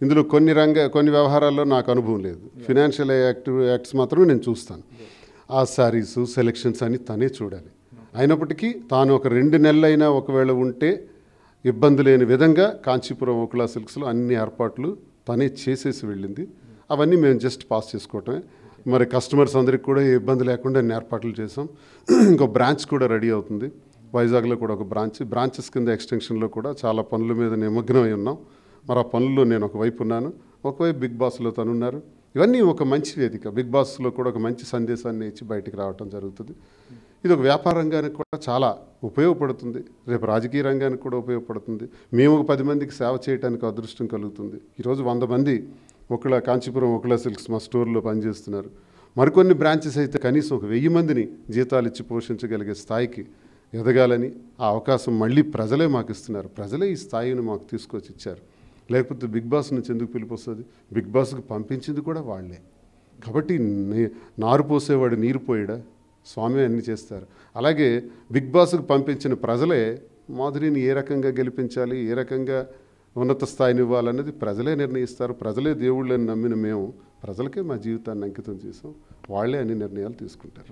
ఇందులో కొన్ని వ్యవహారాల్లో నాకు అనుభవం లేదు. ఫినాన్షియల్ యాక్ట్స్ మాత్రం నేను చూస్తాను. ఆ శారీస్ సెలెక్షన్స్ అని తనే చూడాలి. అయినప్పటికీ తాను ఒక 2 నెలలైనా ఒకవేళ ఉంటే ఇబ్బంది లేని విధంగా కాంచీపురం ఓకులా సిల్క్స్లో అన్ని ఏర్పాట్లు తనే చేసేసి వెళ్ళింది. అవన్నీ మేము జస్ట్ పాస్ చేసుకోవటమే. మరి కస్టమర్స్ అందరికి కూడా ఏ ఇబ్బంది లేకుండా అన్ని ఏర్పాట్లు చేసాం. ఇంకో బ్రాంచ్ కూడా రెడీ అవుతుంది. వైజాగ్లో కూడా ఒక బ్రాంచెస్ కింద ఎక్స్టెన్షన్లో కూడా చాలా పనుల మీద నిమగ్నమై ఉన్నాం. మరి ఆ పనుల్లో నేను ఒకవైపు ఉన్నాను, ఒకవైపు బిగ్ బాస్లో తనున్నారు. ఇవన్నీ ఒక మంచి వేదిక. బిగ్ బాస్లో కూడా ఒక మంచి సందేశాన్ని ఇచ్చి బయటికి రావటం జరుగుతుంది. ఇది ఒక వ్యాపార రంగానికి కూడా చాలా ఉపయోగపడుతుంది. రేపు రాజకీయ రంగానికి కూడా ఉపయోగపడుతుంది. మేము ఒక 10 మందికి సేవ చేయడానికి అదృష్టం కలుగుతుంది. ఈరోజు 100 మంది కాంచీపురం ఓకులా సిల్క్స్ మా స్టోర్లో పనిచేస్తున్నారు. మరికొన్ని బ్రాంచెస్ అయితే కనీసం ఒక 1000 మందిని జీతాలు ఇచ్చి పోషించగలిగే స్థాయికి ఎదగాలని ఆ అవకాశం మళ్ళీ ప్రజలే మాకు ఇస్తున్నారు. ప్రజలే ఈ స్థాయిని మాకు తీసుకొచ్చి ఇచ్చారు. లేకపోతే బిగ్ బాస్ నుంచి ఎందుకు పిలుపు వస్తుంది? బిగ్ బాస్కి పంపించింది కూడా వాళ్ళే. కాబట్టి నారు పోసేవాడు నీరు పోయాడా? స్వామి అన్నీ చేస్తారు. అలాగే బిగ్ బాస్కి పంపించిన ప్రజలే మాధురిని ఏ రకంగా గెలిపించాలి, ఏ రకంగా ఉన్నత స్థాయిని ఇవ్వాలన్నది ప్రజలే నిర్ణయిస్తారు. ప్రజలే దేవుళ్ళని నమ్మిన మేము ప్రజలకే మా జీవితాన్ని అంకితం చేసాం. వాళ్ళే అన్ని నిర్ణయాలు తీసుకుంటారు.